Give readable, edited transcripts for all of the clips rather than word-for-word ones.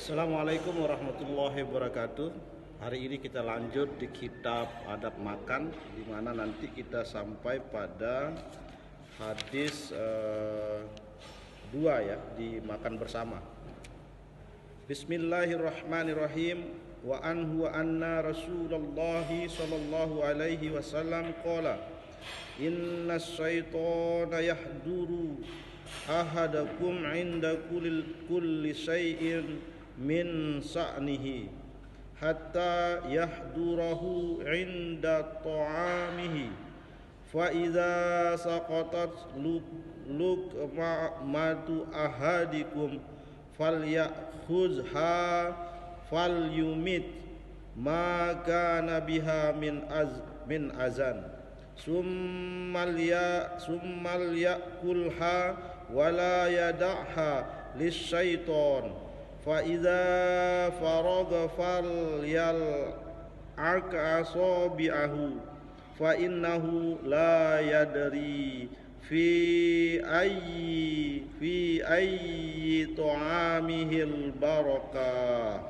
Assalamualaikum warahmatullahi wabarakatuh. Hari ini kita lanjut di kitab adab makan, di mana nanti kita sampai pada hadis 2 ya, di makan bersama. Bismillahirrahmanirrahim. Wa anhu wa anna Rasulullah sallallahu alaihi wasallam qala inna syaitana yahduru ahadakum inda kulli syai'in min sa'nihi hatta yahdurahu inda ta'amihi fa idza saqatat luqmatu ahadikum falyakhuzha falyumit ma kana biha min azan summal yakulha wala yada'ha lisyaiton fa idza faraga falyal'aq asabi'ahu fa innahu la yadri fi ayyi ta'amihil barakah.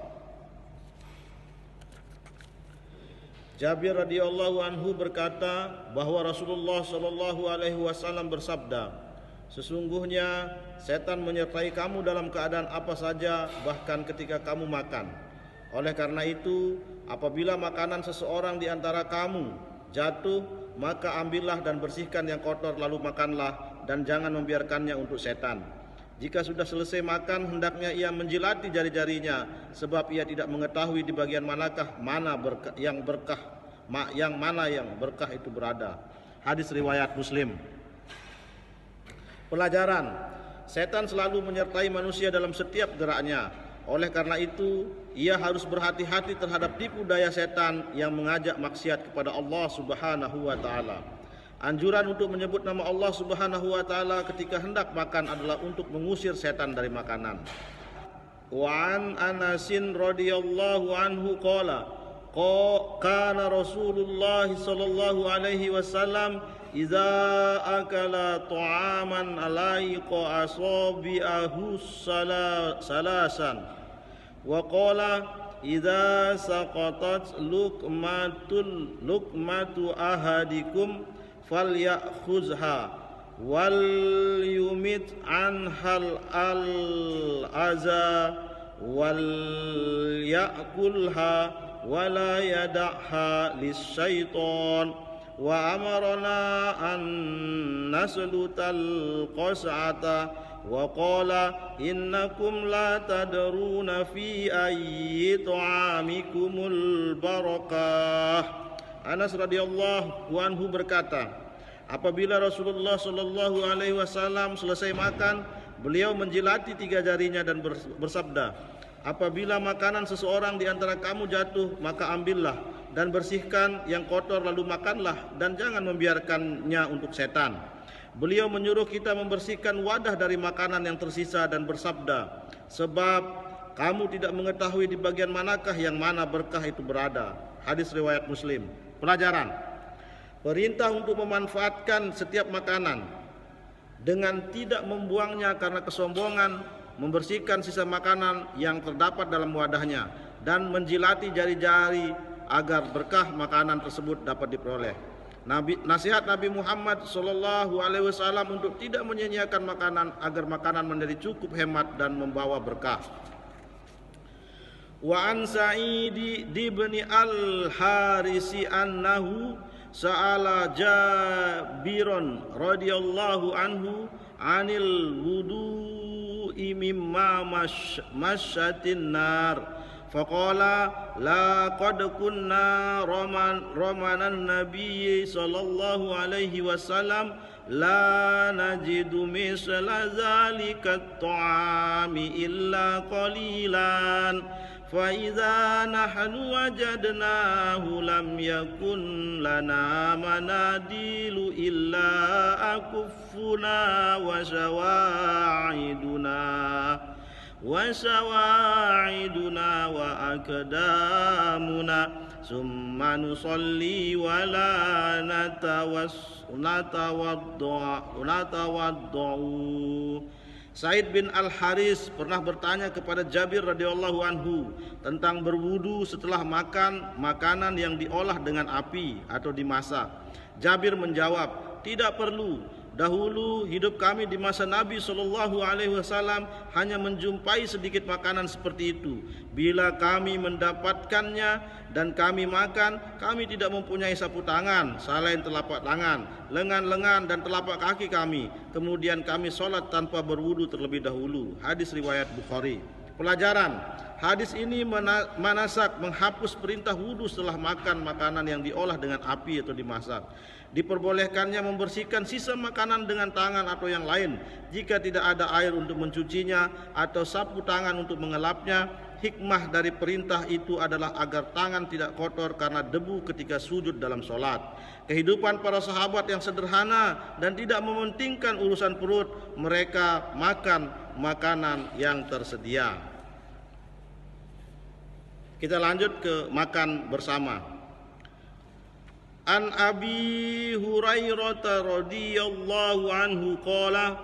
Jabir radhiyallahu anhu berkata bahwa Rasulullah sallallahu alaihi wasallam bersabda, sesungguhnya setan menyertai kamu dalam keadaan apa saja, bahkan ketika kamu makan. Oleh karena itu, apabila makanan seseorang di antara kamu jatuh, maka ambillah dan bersihkan yang kotor, lalu makanlah, dan jangan membiarkannya untuk setan. Jika sudah selesai makan, hendaknya ia menjilati jari-jarinya, sebab ia tidak mengetahui di bagian manakah yang berkah itu berada. Hadis riwayat Muslim. Pelajaran: setan selalu menyertai manusia dalam setiap geraknya. Oleh karena itu, ia harus berhati-hati terhadap tipu daya setan yang mengajak maksiat kepada Allah Subhanahu wa taala. Anjuran untuk menyebut nama Allah Subhanahu wa taala ketika hendak makan adalah untuk mengusir setan dari makanan. Wa an Anasin radhiyallahu anhu qala kana Rasulullah sallallahu alaihi wasallam idza akala ta'aman alaiqa asabi'ahu salasan wa qala idza saqatat luqmatu ahadikum falyakhuzha wal yumit anhal al-aza wal yakulha wala yada'ha lisyaiton wa amarna an naslutal qas'ata wa qala innakum la tadruna fi ayyi ta'amikumul barakah. Anas radhiyallahu anhu berkata, apabila Rasulullah sallallahu alaihi wasallam selesai makan, beliau menjilati 3 jarinya dan bersabda, apabila makanan seseorang di antara kamu jatuh, maka ambillah dan bersihkan yang kotor, lalu makanlah, dan jangan membiarkannya untuk setan. Beliau menyuruh kita membersihkan wadah dari makanan yang tersisa dan bersabda, sebab kamu tidak mengetahui di bagian manakah yang mana berkah itu berada. Hadis riwayat Muslim. Pelajaran: perintah untuk memanfaatkan setiap makanan dengan tidak membuangnya karena kesombongan, membersihkan sisa makanan yang terdapat dalam wadahnya, dan menjilati jari-jari agar berkah makanan tersebut dapat diperoleh. Nasihat Nabi Muhammad sallallahu alaihi wasallam untuk tidak menyia-nyiakan makanan agar makanan menjadi cukup hemat dan membawa berkah. Wa an Sa'id bin al-Harisi annahu sa'ala Jabirun radhiyallahu anhu 'anil wudu'i mimma masyatin nar faqala laqad kunna ramanan nabiy sallallahu alaihi wasallam la najidu misla zalika at-ta'ami illa qalilan fa idza nahnu wajadnahu lam yakun lana manadilu illa akuffuna wa sawa'iduna wa akdamuna summa nusalli wa la natawadda'u Said bin Al-Haris pernah bertanya kepada Jabir radhiyallahu anhu tentang berwudu setelah makan makanan yang diolah dengan api atau dimasak. Jabir menjawab, tidak perlu. Dahulu hidup kami di masa Nabi SAW hanya menjumpai sedikit makanan seperti itu. Bila kami mendapatkannya dan kami makan, kami tidak mempunyai sapu tangan selain telapak tangan, lengan-lengan dan telapak kaki kami. Kemudian kami sholat tanpa berwudu terlebih dahulu. Hadis riwayat Bukhari. Pelajaran, hadis ini manasak menghapus perintah wudu setelah makan makanan yang diolah dengan api atau dimasak. Diperbolehkannya membersihkan sisa makanan dengan tangan atau yang lain jika tidak ada air untuk mencucinya atau sapu tangan untuk mengelapnya. Hikmah dari perintah itu adalah agar tangan tidak kotor karena debu ketika sujud dalam sholat. Kehidupan para sahabat yang sederhana dan tidak mementingkan urusan perut, mereka makan makanan yang tersedia. Kita lanjut ke makan bersama. An Abi Hurairah radhiyallahu anhu qala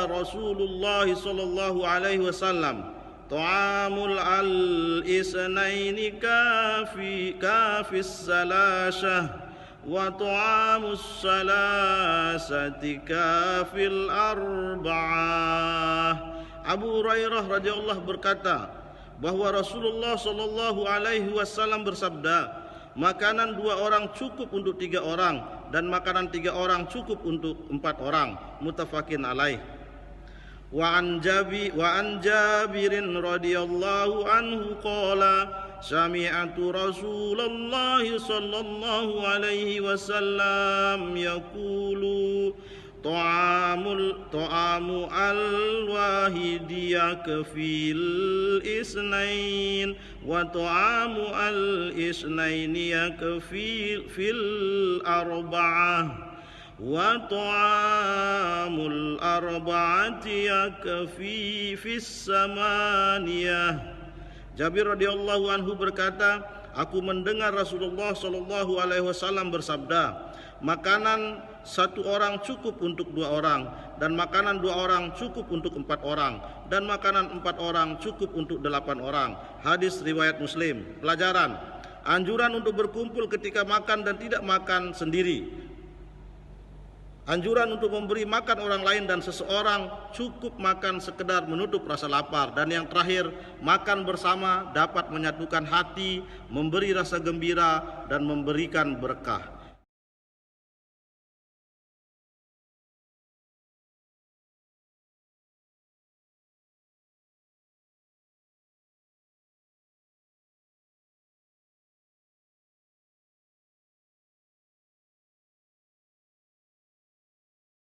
Rasulullah sallallahu alaihi wasallam, ta'amul al-isnaini kafis salasah wa ta'amus salasati kafil arba'ah. Abu Hurairah radhiyallahu berkata bahwa Rasulullah sallallahu alaihi wasallam bersabda, makanan 2 orang cukup untuk 3 orang dan makanan 3 orang cukup untuk 4 orang. Muttafaqin alaih. Wa an Jabirin radhiyallahu anhu qala sami'tu Rasulullah sallallahu alaihi wasallam yaqulu ta'amu al-wahidi yakfil isnain wa ta'amu al-isnaini yakfil arba'ah wa ta'amul arba'ati yakfi fis samaniyah. Jabir radhiyallahu anhu berkata, aku mendengar Rasulullah sallallahu alaihi wasallam bersabda, makanan 1 orang cukup untuk 2 orang dan makanan 2 orang cukup untuk 4 orang dan makanan 4 orang cukup untuk 8 orang. Hadis riwayat Muslim. Pelajaran, anjuran untuk berkumpul ketika makan dan tidak makan sendiri. Anjuran untuk memberi makan orang lain dan seseorang cukup makan sekedar menutup rasa lapar. Dan yang terakhir, makan bersama dapat menyatukan hati, memberi rasa gembira dan memberikan berkah.